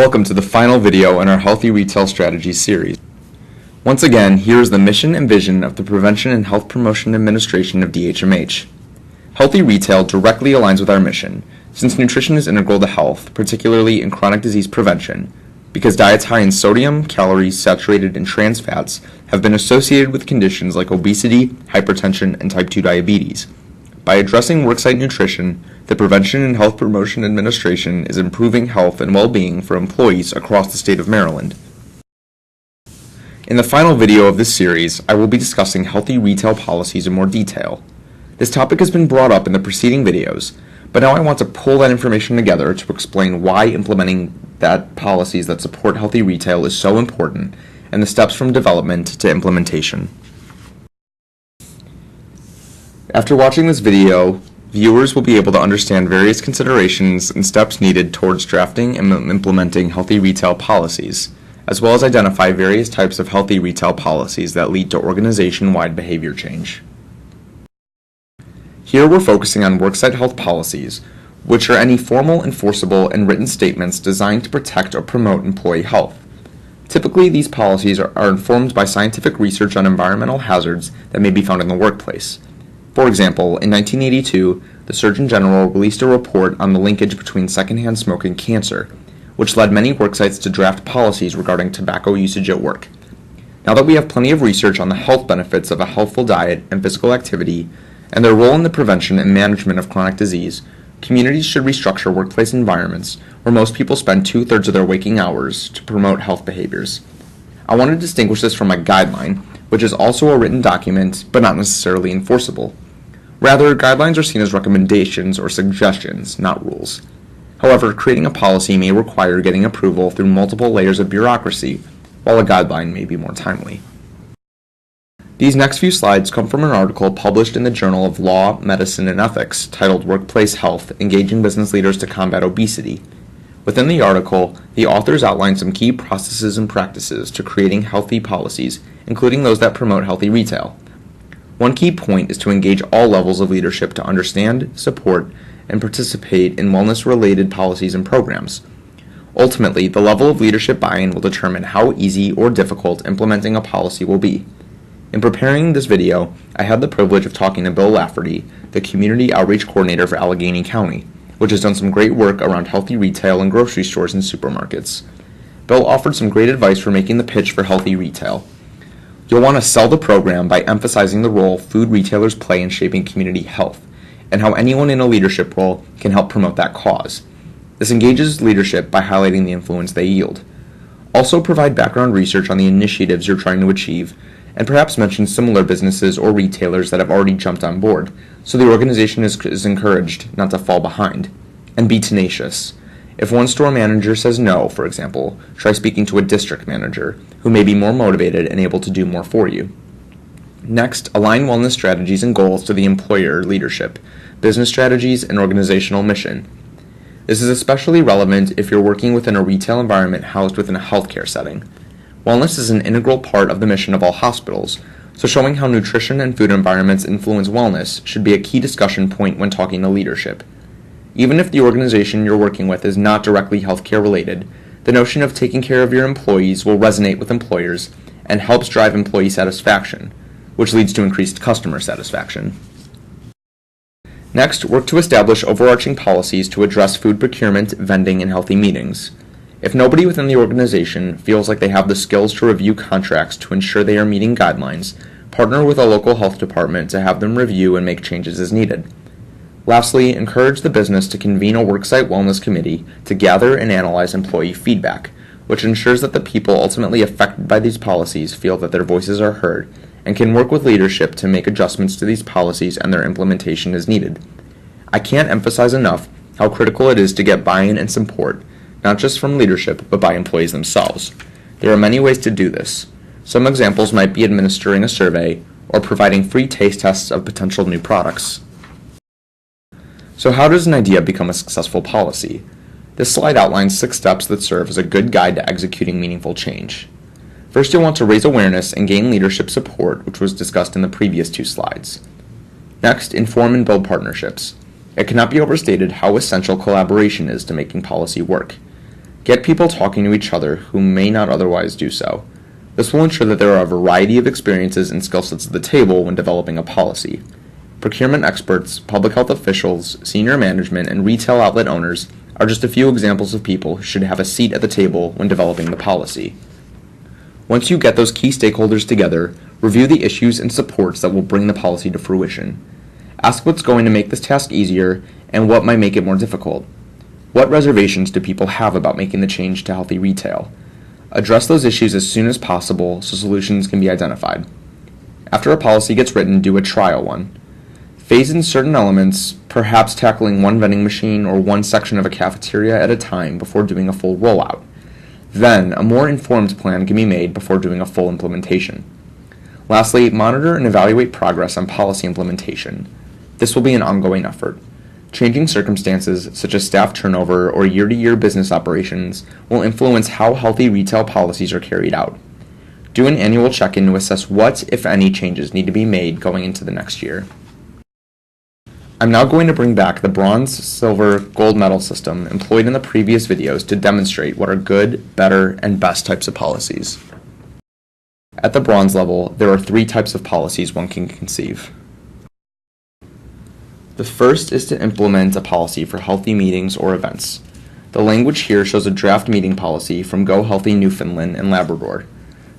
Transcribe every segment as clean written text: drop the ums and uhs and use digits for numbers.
Welcome to the final video in our Healthy Retail Strategy series. Once again, here is the mission and vision of the Prevention and Health Promotion Administration of DHMH. Healthy retail directly aligns with our mission, since nutrition is integral to health, particularly in chronic disease prevention, because diets high in sodium, calories, saturated, and trans fats have been associated with conditions like obesity, hypertension, and type 2 diabetes. By addressing worksite nutrition, the Prevention and Health Promotion Administration is improving health and well-being for employees across the state of Maryland. In the final video of this series, I will be discussing healthy retail policies in more detail. This topic has been brought up in the preceding videos, but now I want to pull that information together to explain why implementing policies that support healthy retail is so important, and the steps from development to implementation. After watching this video, viewers will be able to understand various considerations and steps needed towards drafting and implementing healthy retail policies, as well as identify various types of healthy retail policies that lead to organization-wide behavior change. Here we're focusing on worksite health policies, which are any formal, enforceable, and written statements designed to protect or promote employee health. Typically, these policies are informed by scientific research on environmental hazards that may be found in the workplace. For example, in 1982, the Surgeon General released a report on the linkage between secondhand smoke and cancer, which led many worksites to draft policies regarding tobacco usage at work. Now that we have plenty of research on the health benefits of a healthful diet and physical activity, and their role in the prevention and management of chronic disease, communities should restructure workplace environments where most people spend 2/3 of their waking hours to promote health behaviors. I want to distinguish this from a guideline, which is also a written document, but not necessarily enforceable. Rather, guidelines are seen as recommendations or suggestions, not rules. However, creating a policy may require getting approval through multiple layers of bureaucracy, while a guideline may be more timely. These next few slides come from an article published in the Journal of Law, Medicine, and Ethics titled Workplace Health: Engaging Business Leaders to Combat Obesity. Within the article, the authors outline some key processes and practices to creating healthy policies, including those that promote healthy retail. One key point is to engage all levels of leadership to understand, support, and participate in wellness-related policies and programs. Ultimately, the level of leadership buy-in will determine how easy or difficult implementing a policy will be. In preparing this video, I had the privilege of talking to Bill Lafferty, the Community Outreach Coordinator for Allegheny County, which has done some great work around healthy retail in grocery stores and supermarkets. Bill offered some great advice for making the pitch for healthy retail. You'll want to sell the program by emphasizing the role food retailers play in shaping community health, and how anyone in a leadership role can help promote that cause. This engages leadership by highlighting the influence they yield. Also provide background research on the initiatives you're trying to achieve, and perhaps mention similar businesses or retailers that have already jumped on board, so the organization is encouraged not to fall behind. And be tenacious. If one store manager says no, for example, try speaking to a district manager, who may be more motivated and able to do more for you. Next, align wellness strategies and goals to the employer leadership, business strategies, and organizational mission. This is especially relevant if you're working within a retail environment housed within a healthcare setting. Wellness is an integral part of the mission of all hospitals, so showing how nutrition and food environments influence wellness should be a key discussion point when talking to leadership. Even if the organization you're working with is not directly healthcare related, the notion of taking care of your employees will resonate with employers and helps drive employee satisfaction, which leads to increased customer satisfaction. Next, work to establish overarching policies to address food procurement, vending, and healthy meetings. If nobody within the organization feels like they have the skills to review contracts to ensure they are meeting guidelines, partner with a local health department to have them review and make changes as needed. Lastly, encourage the business to convene a worksite wellness committee to gather and analyze employee feedback, which ensures that the people ultimately affected by these policies feel that their voices are heard and can work with leadership to make adjustments to these policies and their implementation as needed. I can't emphasize enough how critical it is to get buy-in and support, not just from leadership, but by employees themselves. There are many ways to do this. Some examples might be administering a survey or providing free taste tests of potential new products. So how does an idea become a successful policy? This slide outlines 6 steps that serve as a good guide to executing meaningful change. First, you'll want to raise awareness and gain leadership support, which was discussed in the previous 2 slides. Next, inform and build partnerships. It cannot be overstated how essential collaboration is to making policy work. Get people talking to each other who may not otherwise do so. This will ensure that there are a variety of experiences and skill sets at the table when developing a policy. Procurement experts, public health officials, senior management, and retail outlet owners are just a few examples of people who should have a seat at the table when developing the policy. Once you get those key stakeholders together, review the issues and supports that will bring the policy to fruition. Ask what's going to make this task easier and what might make it more difficult. What reservations do people have about making the change to healthy retail? Address those issues as soon as possible so solutions can be identified. After a policy gets written, do a trial one. Phase in certain elements, perhaps tackling one vending machine or one section of a cafeteria at a time before doing a full rollout. Then, a more informed plan can be made before doing a full implementation. Lastly, monitor and evaluate progress on policy implementation. This will be an ongoing effort. Changing circumstances, such as staff turnover or year-to-year business operations, will influence how healthy retail policies are carried out. Do an annual check-in to assess what, if any, changes need to be made going into the next year. I'm now going to bring back the bronze, silver, gold medal system employed in the previous videos to demonstrate what are good, better, and best types of policies. At the bronze level, there are 3 types of policies one can conceive. The first is to implement a policy for healthy meetings or events. The language here shows a draft meeting policy from Go Healthy Newfoundland and Labrador.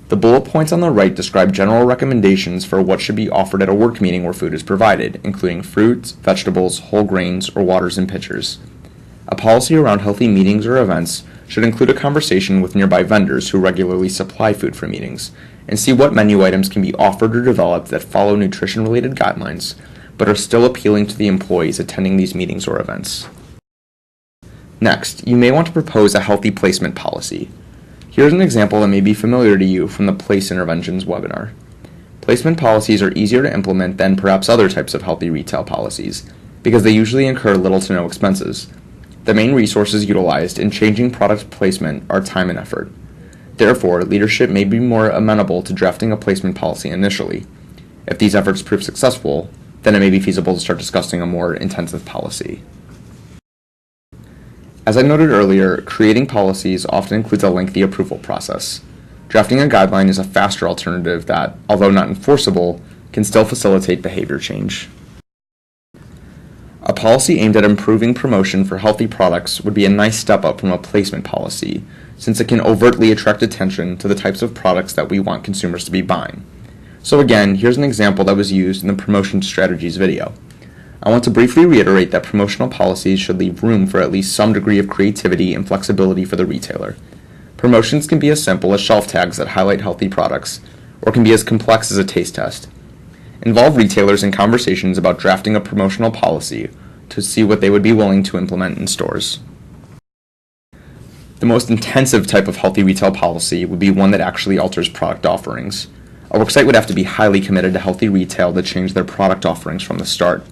The bullet points on the right describe general recommendations for what should be offered at a work meeting where food is provided, including fruits, vegetables, whole grains, or waters in pitchers. A policy around healthy meetings or events should include a conversation with nearby vendors who regularly supply food for meetings, and see what menu items can be offered or developed that follow nutrition-related guidelines, but are still appealing to the employees attending these meetings or events. Next, you may want to propose a healthy placement policy. Here's an example that may be familiar to you from the Place Interventions webinar. Placement policies are easier to implement than perhaps other types of healthy retail policies, because they usually incur little to no expenses. The main resources utilized in changing product placement are time and effort. Therefore, leadership may be more amenable to drafting a placement policy initially. If these efforts prove successful, then it may be feasible to start discussing a more intensive policy. As I noted earlier, creating policies often includes a lengthy approval process. Drafting a guideline is a faster alternative that, although not enforceable, can still facilitate behavior change. A policy aimed at improving promotion for healthy products would be a nice step up from a placement policy, since it can overtly attract attention to the types of products that we want consumers to be buying. So again, here's an example that was used in the promotion strategies video. I want to briefly reiterate that promotional policies should leave room for at least some degree of creativity and flexibility for the retailer. Promotions can be as simple as shelf tags that highlight healthy products, or can be as complex as a taste test. Involve retailers in conversations about drafting a promotional policy to see what they would be willing to implement in stores. The most intensive type of healthy retail policy would be one that actually alters product offerings. A worksite would have to be highly committed to healthy retail to change their product offerings from the start.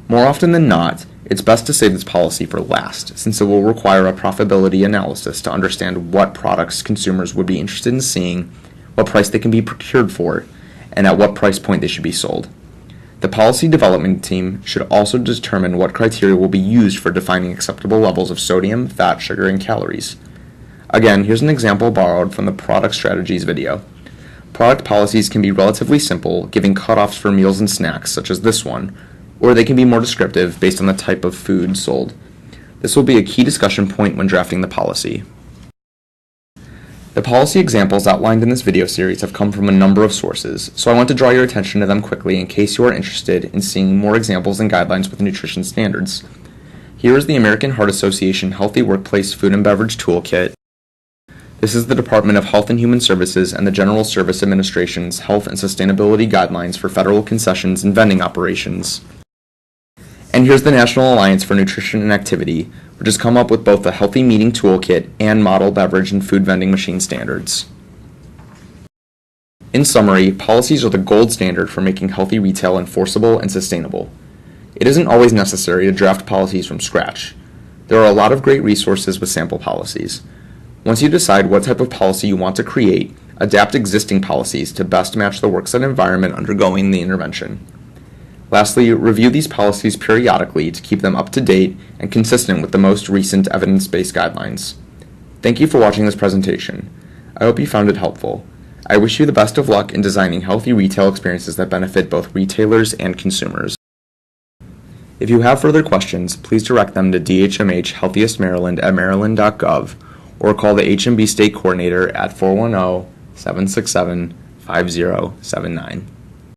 More often than not, it's best to save this policy for last, since it will require a profitability analysis to understand what products consumers would be interested in seeing, what price they can be procured for, and at what price point they should be sold. The policy development team should also determine what criteria will be used for defining acceptable levels of sodium, fat, sugar, and calories. Again, here's an example borrowed from the product strategies video. Product policies can be relatively simple, giving cutoffs for meals and snacks, such as this one, or they can be more descriptive based on the type of food sold. This will be a key discussion point when drafting the policy. The policy examples outlined in this video series have come from a number of sources, so I want to draw your attention to them quickly in case you are interested in seeing more examples and guidelines with nutrition standards. Here is the American Heart Association Healthy Workplace Food and Beverage Toolkit. This is the Department of Health and Human Services and the General Service Administration's Health and Sustainability Guidelines for Federal Concessions and Vending Operations. And here's the National Alliance for Nutrition and Activity, which has come up with both the Healthy Meeting Toolkit and Model Beverage and Food Vending Machine Standards. In summary, policies are the gold standard for making healthy retail enforceable and sustainable. It isn't always necessary to draft policies from scratch. There are a lot of great resources with sample policies. Once you decide what type of policy you want to create, adapt existing policies to best match the worksite environment undergoing the intervention. Lastly, review these policies periodically to keep them up to date and consistent with the most recent evidence-based guidelines. Thank you for watching this presentation. I hope you found it helpful. I wish you the best of luck in designing healthy retail experiences that benefit both retailers and consumers. If you have further questions, please direct them to DHMH Healthiest Maryland at maryland.gov or call the HMB State Coordinator at 410-767-5079.